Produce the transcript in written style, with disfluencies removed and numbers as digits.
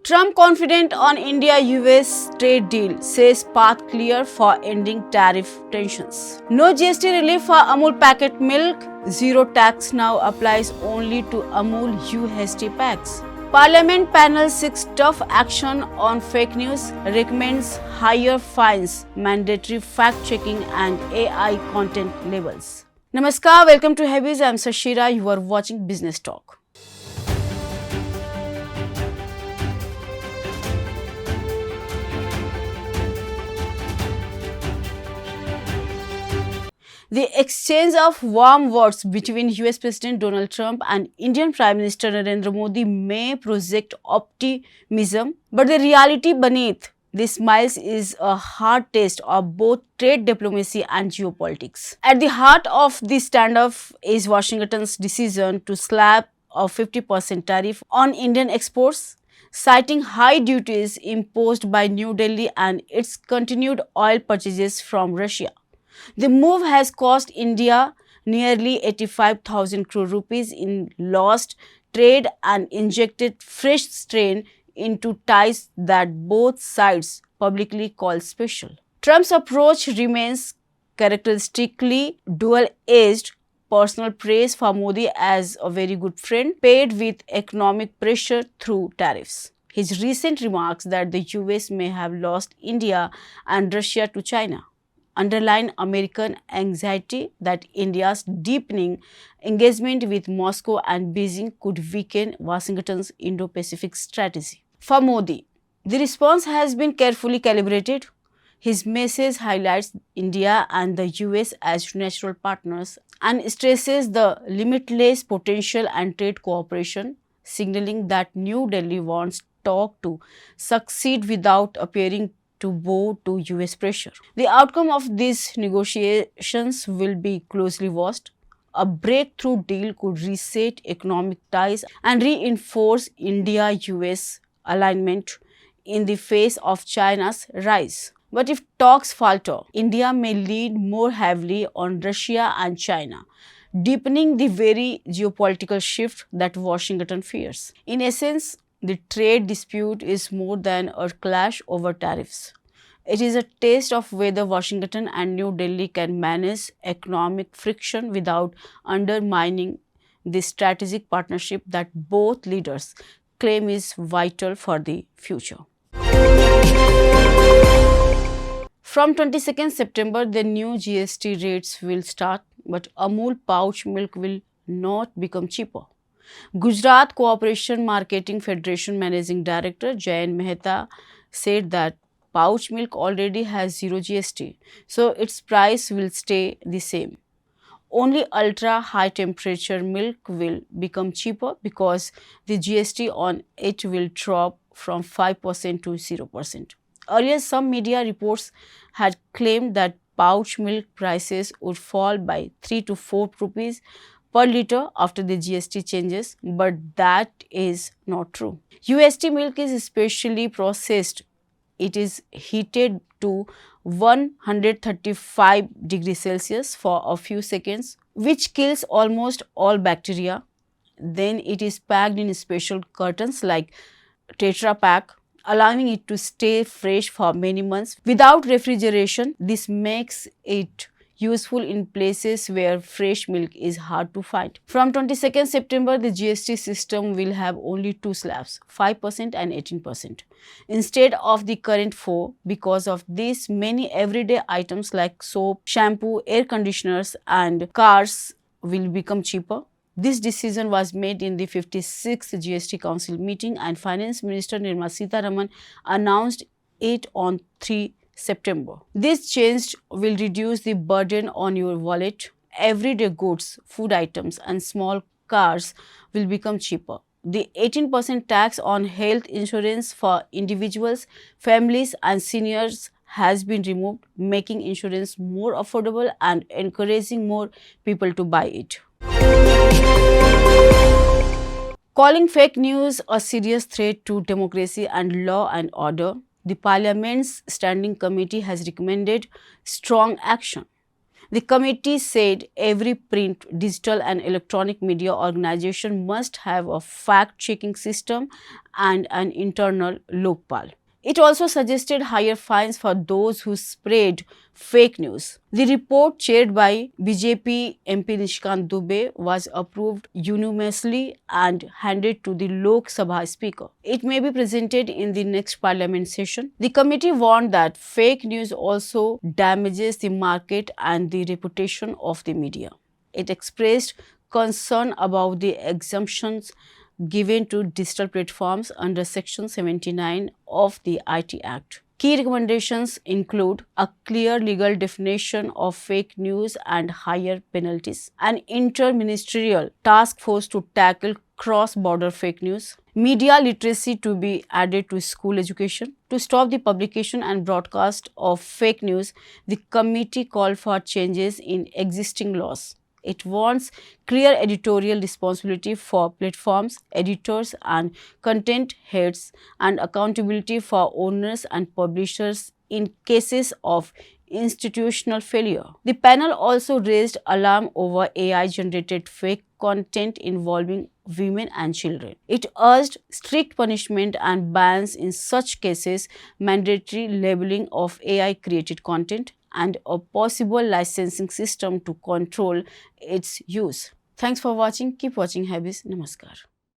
Trump confident on India-US trade deal, says path clear for ending tariff tensions. No GST relief for Amul packet milk. Zero tax now applies only to Amul UST packs. Parliament panel seeks tough action on fake news, recommends higher fines, mandatory fact-checking and AI content labels. Namaskar, welcome to HYBIZ. I am Sashira. You are watching Business Talk. The exchange of warm words between US President Donald Trump and Indian Prime Minister Narendra Modi may project optimism, but the reality beneath these smiles is a hard test of both trade diplomacy and geopolitics. At the heart of this standoff is Washington's decision to slap a 50% tariff on Indian exports, citing high duties imposed by New Delhi and its continued oil purchases from Russia. The move has cost India nearly 85,000 crore rupees in lost trade and injected fresh strain into ties that both sides publicly call special. Trump's approach remains characteristically dual-edged: personal praise for Modi as a very good friend, paired with economic pressure through tariffs. His recent remarks that the US may have lost India and Russia to China underline American anxiety that India's deepening engagement with Moscow and Beijing could weaken Washington's Indo-Pacific strategy. For Modi, the response has been carefully calibrated. His message highlights India and the US as natural partners and stresses the limitless potential and trade cooperation, signaling that New Delhi wants talk to succeed without appearing to bow to US pressure. The outcome of these negotiations will be closely watched. A breakthrough deal could reset economic ties and reinforce India-US alignment in the face of China's rise. But if talks falter, India may lean more heavily on Russia and China, deepening the very geopolitical shift that Washington fears. In essence, the trade dispute is more than a clash over tariffs. It is a test of whether Washington and New Delhi can manage economic friction without undermining the strategic partnership that both leaders claim is vital for the future. From 22nd September, the new GST rates will start, but Amul pouch milk will not become cheaper. Gujarat Cooperation Marketing Federation Managing Director Jayan Mehta said that pouch milk already has zero GST, so its price will stay the same. Only ultra high temperature milk will become cheaper because the GST on it will drop from 5% to 0%. Earlier, some media reports had claimed that pouch milk prices would fall by 3 to 4 rupees per litre after the GST changes, but that is not true. UST milk is especially processed. It is heated to 135 degrees Celsius for a few seconds, which kills almost all bacteria. Then it is packed in special cartons like Tetra Pak, allowing it to stay fresh for many months without refrigeration. This makes it useful in places where fresh milk is hard to find. From 22nd September, the GST system will have only two slabs, 5% and 18%, instead of the current 4. Because of this, many everyday items like soap, shampoo, air conditioners and cars will become cheaper. This decision was made in the 56th GST Council meeting, and Finance Minister Nirmala Sitharaman announced it on 3 September. This change will reduce the burden on your wallet. Everyday goods, food items and small cars will become cheaper. The 18% tax on health insurance for individuals, families and seniors has been removed, making insurance more affordable and encouraging more people to buy it. Calling fake news a serious threat to democracy and law and order, the Parliament's Standing Committee has recommended strong action. The committee said every print, digital, and electronic media organization must have a fact-checking system and an internal Lokpal. It also suggested higher fines for those who spread fake news. The report, chaired by BJP MP Nishkant Dubey, was approved unanimously and handed to the Lok Sabha Speaker. It may be presented in the next Parliament session. The committee warned that fake news also damages the market and the reputation of the media. It expressed concern about the exemptions given to digital platforms under Section 79 of the IT Act. Key recommendations include a clear legal definition of fake news and higher penalties, an inter-ministerial task force to tackle cross-border fake news, media literacy to be added to school education. To stop the publication and broadcast of fake news, the committee called for changes in existing laws. It wants clear editorial responsibility for platforms, editors, and content heads, and accountability for owners and publishers in cases of institutional failure. The panel also raised alarm over AI-generated fake content involving women and children. It urged strict punishment and bans in such cases, mandatory labeling of AI-created content, and a possible licensing system to control its use. Thanks for watching. Keep watching HYBIZ. Namaskar.